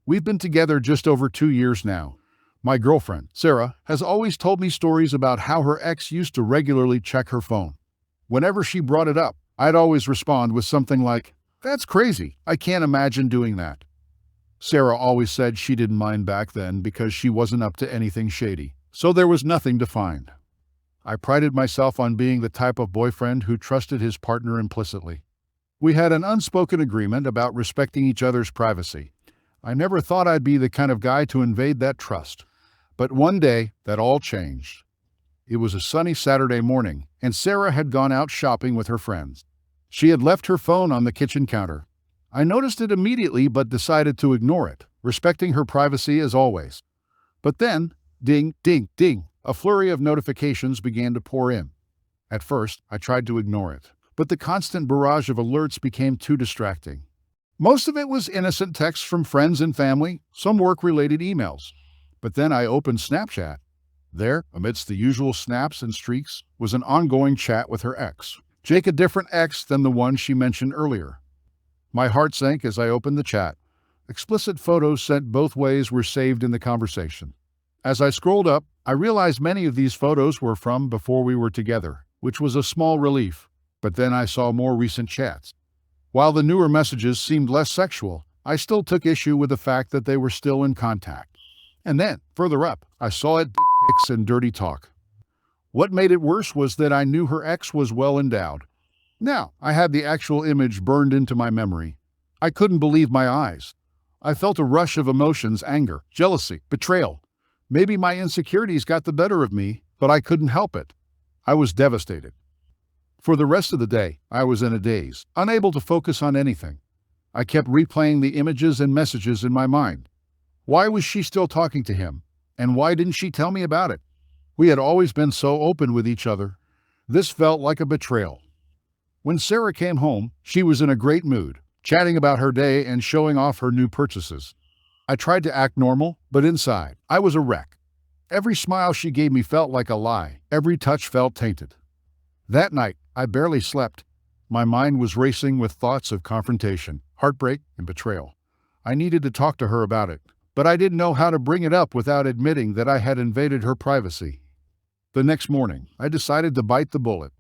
We've been together just over 2 years now. My girlfriend, Sarah, has always told me stories about how her ex used to regularly check her phone. Whenever she brought it up, I'd always respond with something like, "That's crazy. I can't imagine doing that." Sarah always said she didn't mind back then because she wasn't up to anything shady, so there was nothing to find. I prided myself on being the type of boyfriend who trusted his partner implicitly. We had an unspoken agreement about respecting each other's privacy. I never thought I'd be the kind of guy to invade that trust. But one day, that all changed. It was a sunny Saturday morning, and Sarah had gone out shopping with her friends. She had left her phone on the kitchen counter. I noticed it immediately but decided to ignore it, respecting her privacy as always. But then, ding, ding, ding, a flurry of notifications began to pour in. At first, I tried to ignore it, but the constant barrage of alerts became too distracting. Most of it was innocent texts from friends and family, some work-related emails. But then I opened Snapchat. There, amidst the usual snaps and streaks, was an ongoing chat with her ex. Jake, a different ex than the one she mentioned earlier. My heart sank as I opened the chat. Explicit photos sent both ways were saved in the conversation. As I scrolled up, I realized many of these photos were from before we were together, which was a small relief. But then I saw more recent chats. While the newer messages seemed less sexual, I still took issue with the fact that they were still in contact. And then, further up, I saw it, dick pics and dirty talk. What made it worse was that I knew her ex was well endowed. Now, I had the actual image burned into my memory. I couldn't believe my eyes. I felt a rush of emotions: anger, jealousy, betrayal. Maybe my insecurities got the better of me, but I couldn't help it. I was devastated. For the rest of the day, I was in a daze, unable to focus on anything. I kept replaying the images and messages in my mind. Why was she still talking to him? And why didn't she tell me about it? We had always been so open with each other. This felt like a betrayal. When Sarah came home, she was in a great mood, chatting about her day and showing off her new purchases. I tried to act normal, but inside, I was a wreck. Every smile she gave me felt like a lie. Every touch felt tainted. That night, I barely slept. My mind was racing with thoughts of confrontation, heartbreak, and betrayal. I needed to talk to her about it, but I didn't know how to bring it up without admitting that I had invaded her privacy. The next morning, I decided to bite the bullet.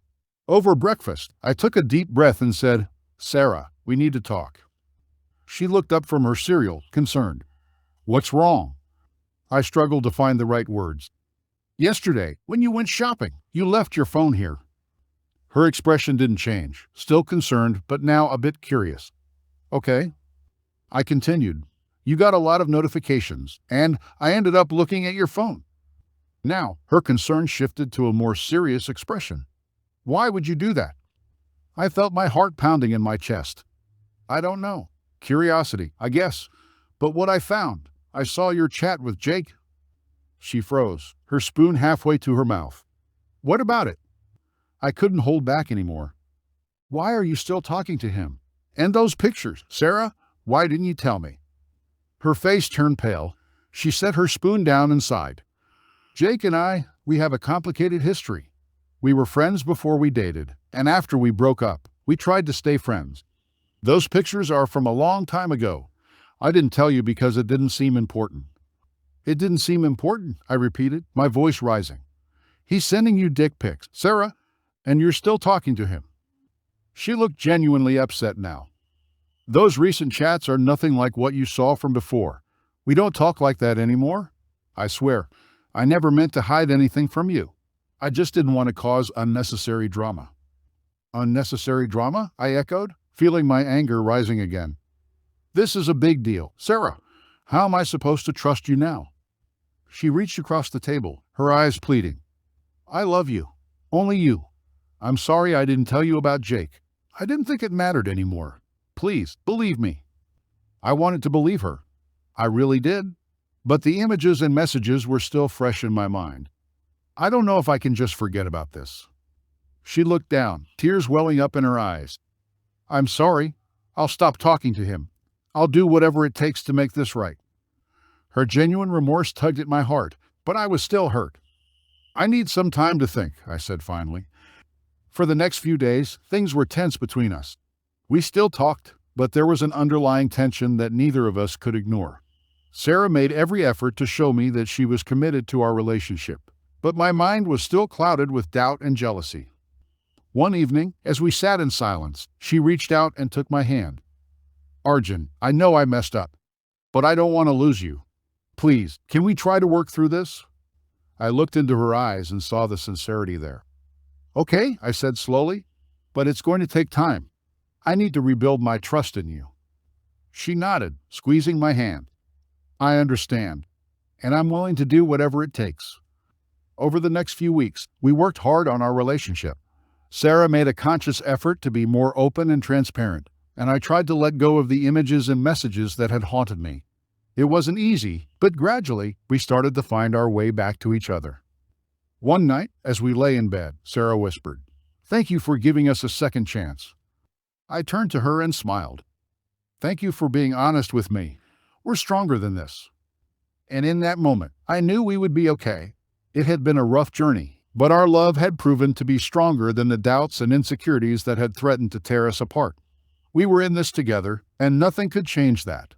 Over breakfast, I took a deep breath and said, "Sarah, we need to talk." She looked up from her cereal, concerned. "What's wrong?" I struggled to find the right words. "Yesterday, when you went shopping, you left your phone here." Her expression didn't change, still concerned, but now a bit curious. "Okay." I continued. "You got a lot of notifications, and I ended up looking at your phone." Now, her concern shifted to a more serious expression. "Why would you do that?" I felt my heart pounding in my chest. "I don't know. Curiosity, I guess. But what I found, I saw your chat with Jake." She froze, her spoon halfway to her mouth. "What about it?" I couldn't hold back anymore. "Why are you still talking to him? And those pictures, Sarah? Why didn't you tell me?" Her face turned pale. She set her spoon down and sighed. "Jake and I, we have a complicated history. We were friends before we dated, and after we broke up, we tried to stay friends. Those pictures are from a long time ago. I didn't tell you because it didn't seem important." "It didn't seem important," I repeated, my voice rising. "He's sending you dick pics, Sarah, and you're still talking to him." She looked genuinely upset now. "Those recent chats are nothing like what you saw from before. We don't talk like that anymore. I swear, I never meant to hide anything from you. I just didn't want to cause unnecessary drama." "Unnecessary drama?" I echoed, feeling my anger rising again. "This is a big deal. Sarah, how am I supposed to trust you now?" She reached across the table, her eyes pleading. "I love you. Only you. I'm sorry I didn't tell you about Jake. I didn't think it mattered anymore. Please, believe me." I wanted to believe her. I really did. But the images and messages were still fresh in my mind. "I don't know if I can just forget about this." She looked down, tears welling up in her eyes. "I'm sorry. I'll stop talking to him. I'll do whatever it takes to make this right." Her genuine remorse tugged at my heart, but I was still hurt. "I need some time to think," I said finally. For the next few days, things were tense between us. We still talked, but there was an underlying tension that neither of us could ignore. Sarah made every effort to show me that she was committed to our relationship, but my mind was still clouded with doubt and jealousy. One evening, as we sat in silence, she reached out and took my hand. "Arjun, I know I messed up, but I don't want to lose you. Please, can we try to work through this?" I looked into her eyes and saw the sincerity there. "Okay," I said slowly, "but it's going to take time. I need to rebuild my trust in you." She nodded, squeezing my hand. "I understand, and I'm willing to do whatever it takes." Over the next few weeks, we worked hard on our relationship. Sarah made a conscious effort to be more open and transparent, and I tried to let go of the images and messages that had haunted me. It wasn't easy, but gradually we started to find our way back to each other. One night, as we lay in bed, Sarah whispered, "Thank you for giving us a second chance." I turned to her and smiled. "Thank you for being honest with me. We're stronger than this." And in that moment, I knew we would be okay. It had been a rough journey, but our love had proven to be stronger than the doubts and insecurities that had threatened to tear us apart. We were in this together, and nothing could change that.